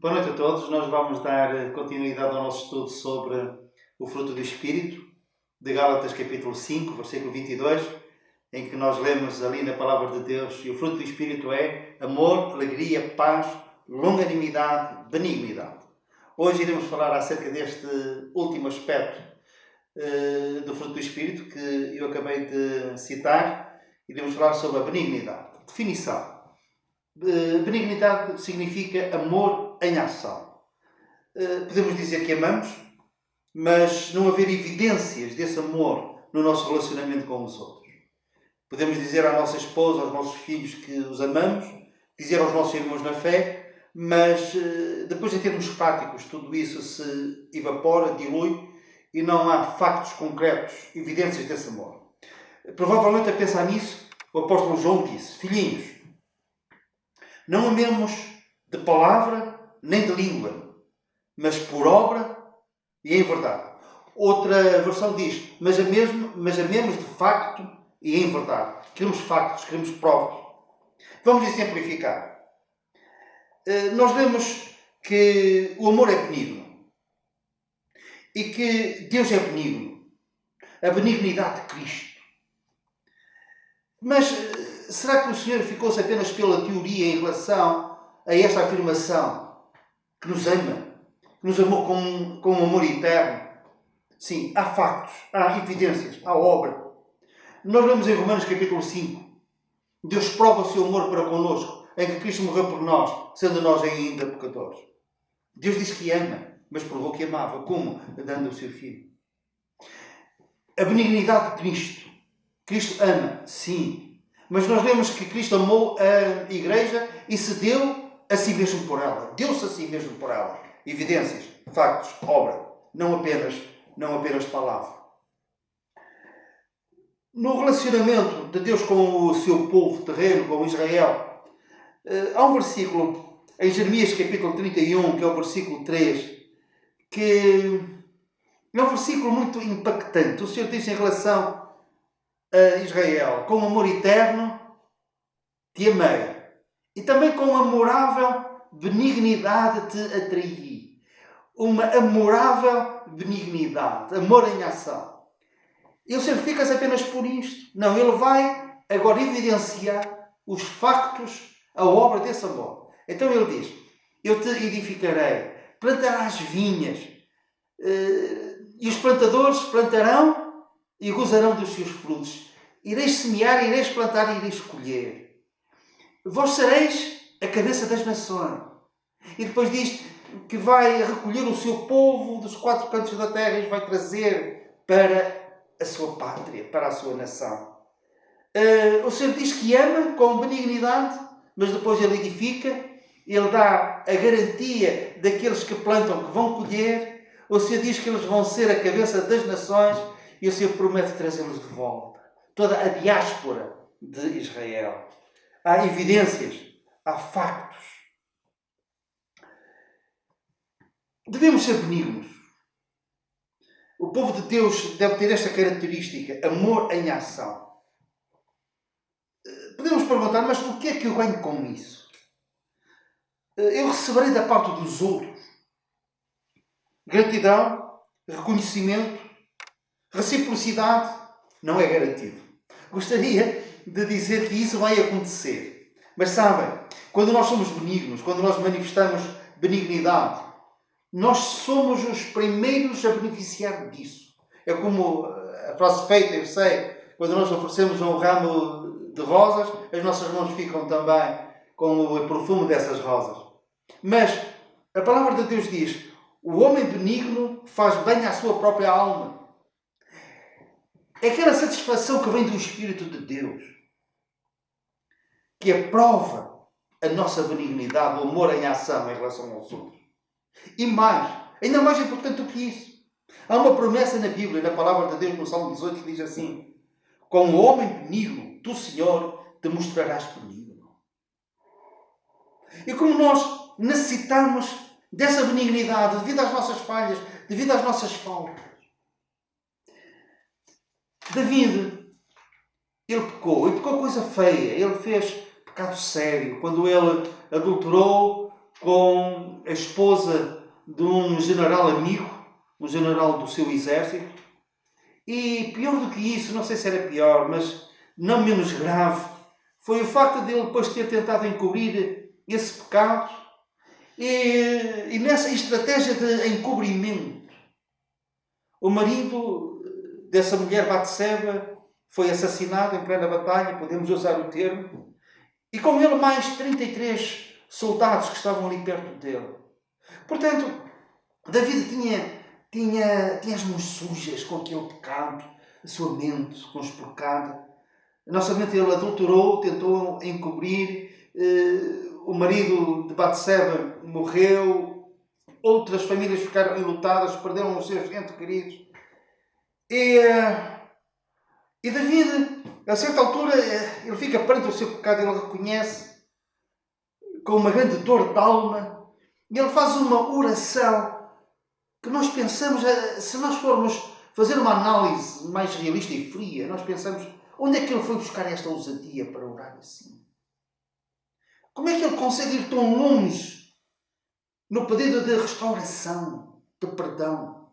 Boa noite a todos. Nós vamos dar continuidade ao nosso estudo sobre o fruto do Espírito, de Gálatas capítulo 5, versículo 22, em que nós lemos ali na Palavra de Deus: e o fruto do Espírito é amor, alegria, paz, longanimidade, benignidade. Hoje iremos falar acerca deste último aspecto do fruto do Espírito que eu acabei de citar. Iremos falar sobre a benignidade. Definição. Benignidade significa amor em ação. Podemos dizer que amamos, mas não haver evidências desse amor no nosso relacionamento com os outros. Podemos dizer à nossa esposa, aos nossos filhos que os amamos, dizer aos nossos irmãos na fé, mas depois em termos práticos tudo isso se evapora, dilui e não há factos concretos, evidências desse amor. Provavelmente a pensar nisso, o apóstolo João disse: filhinhos, não amemos de palavra nem de língua, mas por obra e em verdade. Outra versão diz: mas amemos de facto e em verdade. Queremos factos, queremos provas. Vamos exemplificar. Nós lemos que o amor é benigno e que Deus é benigno. A benignidade de Cristo. Mas será que o Senhor ficou-se apenas pela teoria em relação a esta afirmação? Que nos ama, que nos amou com um amor eterno? Sim, há factos, há evidências, há obra. Nós lemos em Romanos capítulo 5. Deus prova o seu amor para connosco, em que Cristo morreu por nós, sendo nós ainda pecadores. Deus diz que ama, mas provou que amava. Como? Dando o seu Filho. A benignidade de Cristo. Cristo ama, sim. Mas nós vemos que Cristo amou a Igreja e se deu a si mesmo por ela. Deu-se a si mesmo por ela. Evidências, factos, obra. Não apenas palavra. No relacionamento de Deus com o seu povo terreno, com Israel, há um versículo em Jeremias capítulo 31, que é o versículo 3, que é um versículo muito impactante. O Senhor diz em relação a Israel: com amor eterno te amei, e também com amorável benignidade te atraí. Uma amorável benignidade, amor em ação. Ele certifica-se apenas por isto? Não, ele vai agora evidenciar os factos, a obra desse amor. Então ele diz: eu te edificarei, plantarás vinhas, e os plantadores plantarão e gozarão dos seus frutos. Ireis semear, ireis plantar e ireis colher. Vós sereis a cabeça das nações. E depois diz que vai recolher o seu povo dos quatro cantos da terra e os vai trazer para a sua pátria, para a sua nação. O Senhor diz que ama com benignidade, mas depois ele edifica, ele dá a garantia daqueles que plantam que vão colher. O Senhor diz que eles vão ser a cabeça das nações e o Senhor promete trazê-los de volta. Toda a diáspora de Israel. Há evidências, há factos. Devemos ser benignos. O povo de Deus deve ter esta característica: amor em ação. Podemos perguntar: mas o que é que eu ganho com isso? Eu receberei da parte dos outros gratidão, reconhecimento, reciprocidade? Não é garantido. Gostaria de dizer que isso vai acontecer. Mas sabem, quando nós somos benignos, quando nós manifestamos benignidade, nós somos os primeiros a beneficiar disso. É como a frase feita, eu sei, quando nós oferecemos um ramo de rosas, as nossas mãos ficam também com o perfume dessas rosas. Mas a palavra de Deus diz: o homem benigno faz bem à sua própria alma. É aquela satisfação que vem do Espírito de Deus, que aprova a nossa benignidade, o amor em ação em relação aos outros. E mais, ainda mais importante do que isso, há uma promessa na Bíblia, na palavra de Deus, no Salmo 18, que diz assim: com o homem benigno, tu, Senhor, te mostrarás benigno. E como nós necessitamos dessa benignidade, devido às nossas falhas, devido às nossas faltas. David, ele pecou, e pecou coisa feia, ele fez pecado sério, quando ele adulterou com a esposa de um general amigo, um general do seu exército. E pior do que isso, não sei se era pior, mas não menos grave, foi o facto de ele depois ter tentado encobrir esse pecado. E nessa estratégia de encobrimento, o marido dessa mulher Batseba foi assassinado em plena batalha, podemos usar o termo, e com ele mais 33 soldados que estavam ali perto dele. Portanto, David tinha as mãos sujas com aquele pecado, a sua mente conspurcada. A nossa mente ele adulterou, tentou encobrir, o marido de Batseba morreu, outras famílias ficaram enlutadas, perderam os seus entes queridos. E David, a certa altura, ele fica perante o seu pecado, ele reconhece com uma grande dor de alma, e ele faz uma oração que nós pensamos, se nós formos fazer uma análise mais realista e fria, nós pensamos, onde é que ele foi buscar esta ousadia para orar assim? Como é que ele consegue ir tão longe no pedido de restauração, de perdão?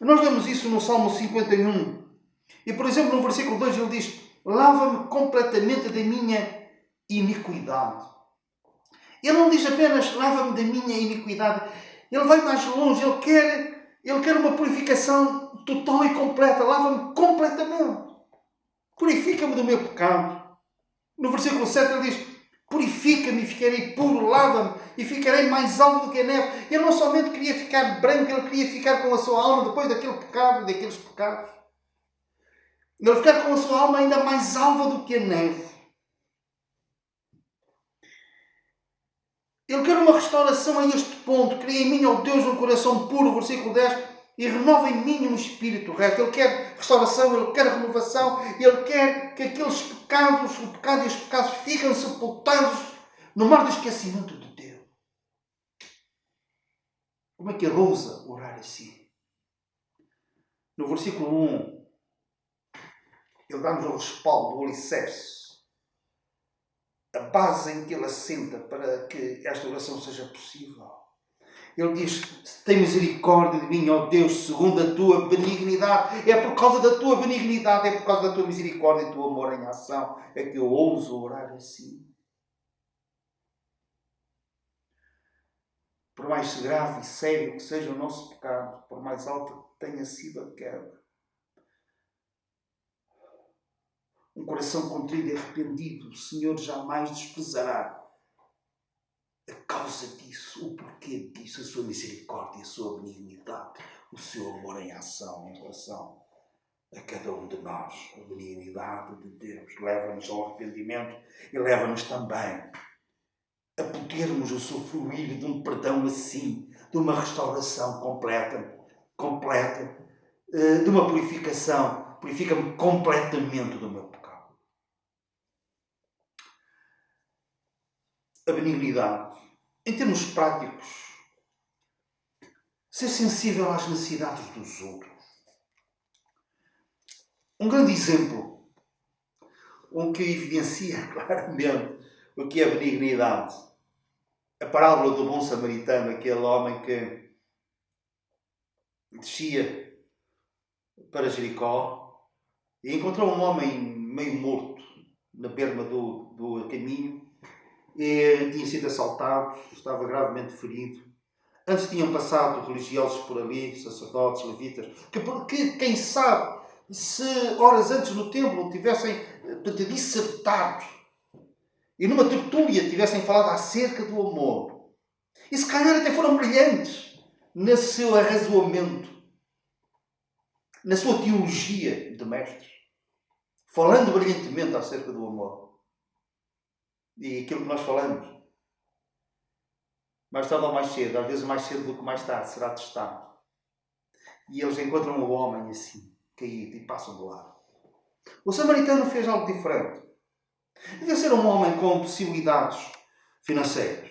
Nós lemos isso no Salmo 51. E, por exemplo, no versículo 2 ele diz: lava-me completamente da minha iniquidade. Ele não diz apenas lava-me da minha iniquidade. Ele vai mais longe. Ele quer uma purificação total e completa. Lava-me completamente. Purifica-me do meu pecado. No versículo 7 ele diz: purifica-me e ficarei puro, lava-me e ficarei mais alto do que a neve. Ele não somente queria ficar branco, ele queria ficar com a sua alma depois daquele pecado, daqueles pecados. Ele ficar com a sua alma ainda mais alva do que a neve. Ele quer uma restauração a este ponto. Cria em mim, ó Deus, um coração puro, versículo 10, e renova em mim um espírito reto. Ele quer restauração, ele quer renovação, ele quer que aqueles pecados, o pecado e os pecados fiquem sepultados no mar do esquecimento de Deus. Como é que ele ousa orar assim? No versículo 1, ele dá-nos o respaldo, o alicerce, a base em que ele assenta para que esta oração seja possível. Ele diz: tem misericórdia de mim, ó Deus, segundo a tua benignidade. É por causa da tua benignidade, é por causa da tua misericórdia e do teu amor em ação, é que eu ouso orar assim. Por mais grave e sério que seja o nosso pecado, por mais alta que tenha sido a queda, um coração contrito e arrependido, o Senhor jamais desprezará a causa disso, o porquê disso, a sua misericórdia, a sua benignidade, o seu amor em ação, em relação a cada um de nós. A benignidade de Deus leva-nos ao arrependimento e leva-nos também a podermos usufruir de um perdão assim, de uma restauração completa, de uma purificação. Purifica-me completamente do meu pecado. A benignidade, em termos práticos, ser sensível às necessidades dos outros. Um grande exemplo, que evidencia claramente o que é a benignidade. A parábola do bom samaritano, aquele homem que descia para Jericó e encontrou um homem meio morto na berma do caminho. E tinha sido assaltado, estava gravemente ferido. Antes tinham passado religiosos por ali, sacerdotes, levitas, que quem sabe, se horas antes no templo tivessem dissertado e numa tertúlia tivessem falado acerca do amor. E se calhar até foram brilhantes no seu arrazoamento, na sua teologia de mestres, falando brilhantemente acerca do amor. E aquilo que nós falamos, mais tarde ou mais cedo, às vezes mais cedo do que mais tarde, será testado. E eles encontram o homem assim, caído, e passam do lado. O samaritano fez algo diferente. Devia ser um homem com possibilidades financeiras.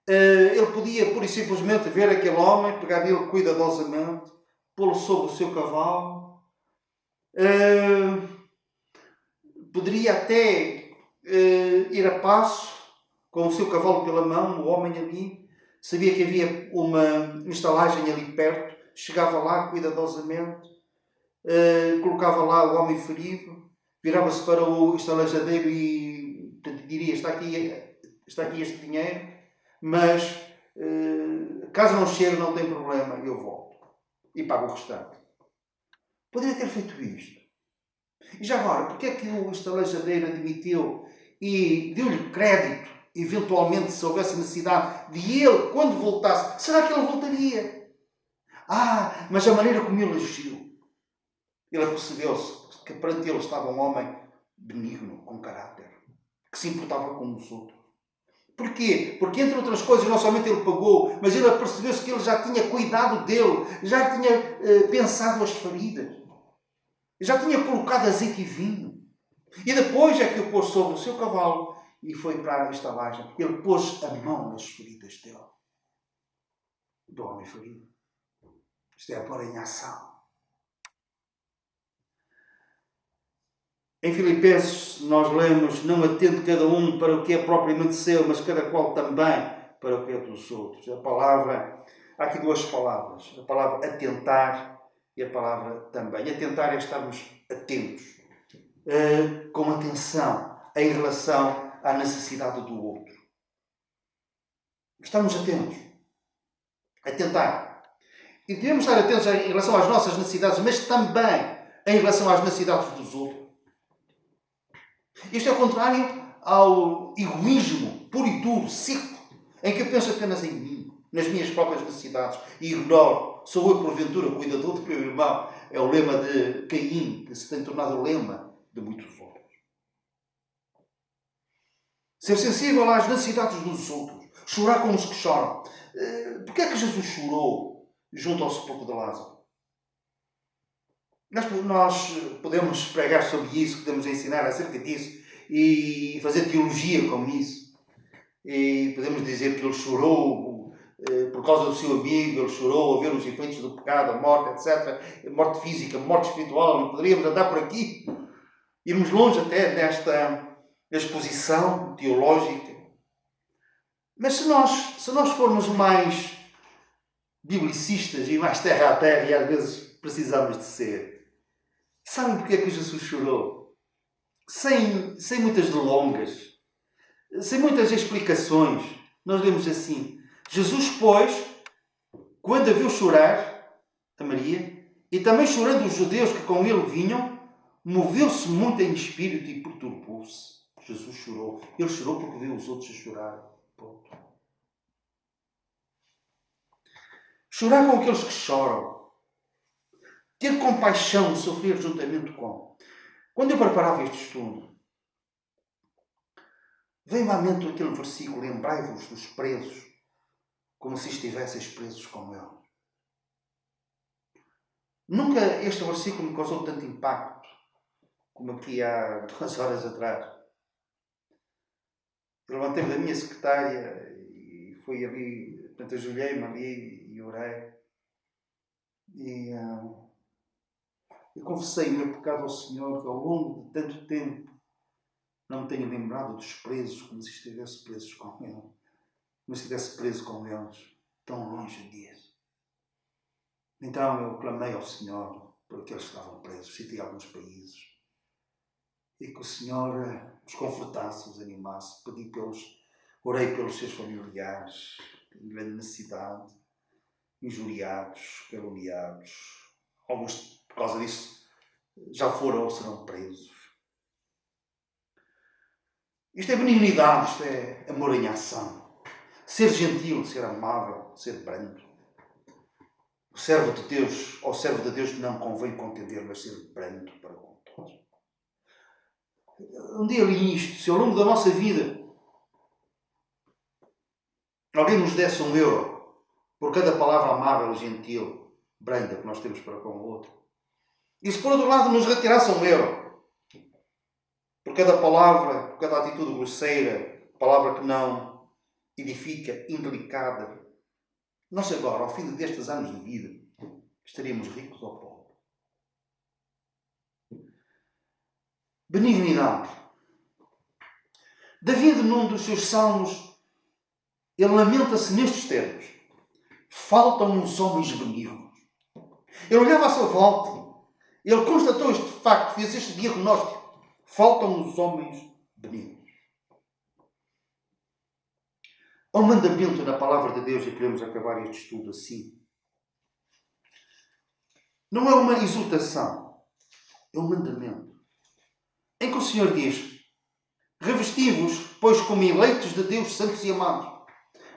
Ele podia, pura e simplesmente, ver aquele homem, pegar nele cuidadosamente, pô-lo sobre o seu cavalo. Poderia até ir a passo, com o seu cavalo pela mão, o homem ali, sabia que havia uma estalagem ali perto, chegava lá cuidadosamente, colocava lá o homem ferido, virava-se para o estalajadeiro e diria, está aqui este dinheiro, mas caso não chegue não tem problema, eu volto e pago o restante. Poderia ter feito isto. E já agora, porque é que o estalajadeiro admitiu e deu-lhe crédito, eventualmente, se houvesse necessidade de ele, quando voltasse, será que ele voltaria? Mas a maneira como ele agiu, ele percebeu-se que perante ele estava um homem benigno, com caráter, que se importava com os outros. Porquê? Porque, entre outras coisas, não somente ele pagou, mas ele percebeu-se que ele já tinha cuidado dele, já tinha pensado as feridas, já tinha colocado azeite e vinho. E depois é que o pôs sobre o seu cavalo e foi para a estalagem. Ele pôs a mão nas feridas dele, do homem ferido. Isto é a pôr em ação. Em Filipenses nós lemos: não atende cada um para o que é propriamente seu, mas cada qual também para o que é dos outros. Há aqui duas palavras. A palavra atentar e a palavra também. Atentar é estarmos atentos, com atenção em relação à necessidade do outro. Estamos atentos. Atentar. E devemos estar atentos em relação às nossas necessidades, mas também em relação às necessidades dos outros. Isto é contrário ao egoísmo puro e duro, seco, em que eu penso apenas em mim, nas minhas próprias necessidades, e ignoro, sou eu porventura cuidador do meu irmão. É o lema de Caim, que se tem tornado o lema de muitos outros. Ser sensível às necessidades dos outros, chorar com os que choram. Porquê é que Jesus chorou junto ao sepulcro de Lázaro? Nós podemos pregar sobre isso, podemos ensinar acerca disso e fazer teologia com isso. E podemos dizer que ele chorou por causa do seu amigo, ele chorou a ver os efeitos do pecado, a morte, etc. A morte física, a morte espiritual. E poderíamos andar por aqui, irmos longe até nesta exposição teológica. Mas se nós formos mais biblicistas e mais terra a terra, e às vezes precisamos de ser, sabem porque é que Jesus chorou? Sem muitas delongas, sem muitas explicações. Nós lemos assim: Jesus, pois, quando a viu chorar, a Maria, e também chorando os judeus que com ele vinham, moveu-se muito em espírito e perturbou-se. Jesus chorou. Ele chorou porque viu os outros a chorar. Ponto. Chorar com aqueles que choram. Ter compaixão, sofrer juntamente com. Quando eu preparava este estudo, veio-me à mente aquele versículo: lembrai-vos dos presos, como se estivesseis presos com ele. Nunca este versículo me causou tanto impacto como aqui há 2 horas atrás. Eu levantei-me da minha secretária e fui ali, portanto, ajoelhei-me ali e orei. E confessei o meu pecado ao Senhor, que ao longo de tanto tempo não me tenho lembrado dos presos como se estivesse preso com Ele. Como se estivesse preso com eles, tão longe disso. Então eu clamei ao Senhor por aqueles que estavam presos, citei alguns países, e que o Senhor os confortasse, os animasse. Orei pelos seus familiares, em grande necessidade, injuriados, caluniados. Alguns, por causa disso, já foram ou serão presos. Isto é benignidade, isto é amor em ação. Ser gentil, ser amável, ser brando. O servo de Deus, ao servo de Deus, não convém contender, mas ser brando para com todos. Um dia li isto: se ao longo da nossa vida alguém nos desse €1 por cada palavra amável, gentil, branda que nós temos para com o outro, e se por outro lado nos retirasse €1 por cada palavra, por cada atitude grosseira, palavra que não edifica, indelicada, nós agora, ao fim destes anos de vida, estaríamos ricos ou pobres? Benignidade. David, num dos seus salmos, ele lamenta-se nestes termos: faltam os homens benignos. Ele olhava à sua volta, ele constatou este facto, fez este diagnóstico: faltam os homens benignos. Há um mandamento na palavra de Deus, e queremos acabar este estudo assim. Não é uma exortação, é um mandamento, em que o Senhor diz: revesti-vos, pois, como eleitos de Deus, santos e amados.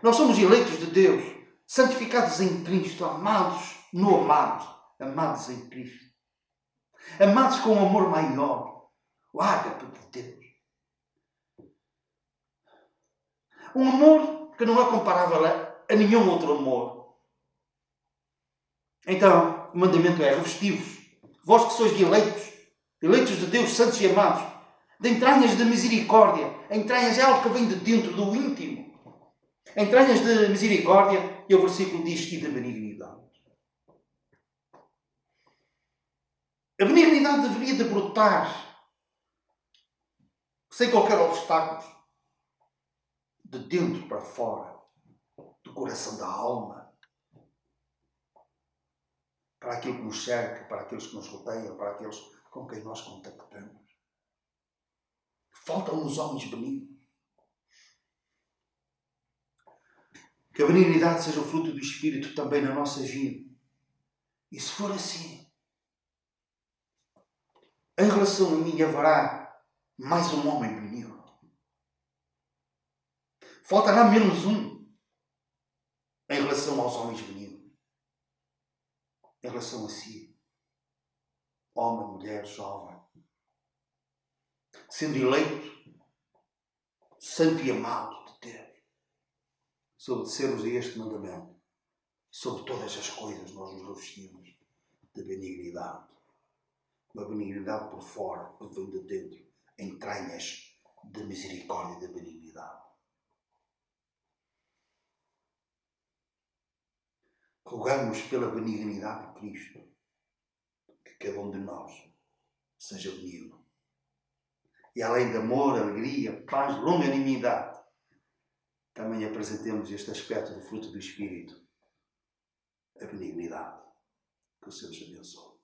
Nós somos eleitos de Deus, santificados em Cristo, amados no amado, amados em Cristo. Amados com um amor maior, o ágape de Deus. Um amor que não é comparável a nenhum outro amor. Então, o mandamento é: revesti-vos, vós que sois eleitos, eleitos de Deus, santos e amados, de entranhas de misericórdia. Entranhas é algo que vem de dentro, do íntimo. Entranhas de misericórdia, e o versículo diz: e de benignidade. A benignidade deveria de brotar, sem qualquer obstáculo, de dentro para fora, do coração da alma, para aquilo que nos cerca, para aqueles que nos rodeiam, para aqueles com quem nós contactamos. Faltam-nos homens benignos. Que a benignidade seja o fruto do Espírito também na nossa vida. E se for assim, em relação a mim haverá mais um homem benigno. Faltará menos um em relação aos homens benignos. Em relação a si, homem, mulher, jovem, sendo eleito, santo e amado de Deus, se obedecermos a este mandamento, sobre todas as coisas nós nos revestimos de benignidade. Uma benignidade por fora, que vem de dentro, entranhas de misericórdia e de benignidade. Rogamos pela benignidade de Cristo, que cada um de nós seja benigno. E além de amor, alegria, paz, longanimidade, também apresentemos este aspecto do fruto do Espírito, a benignidade. Que o Senhor nos abençoe.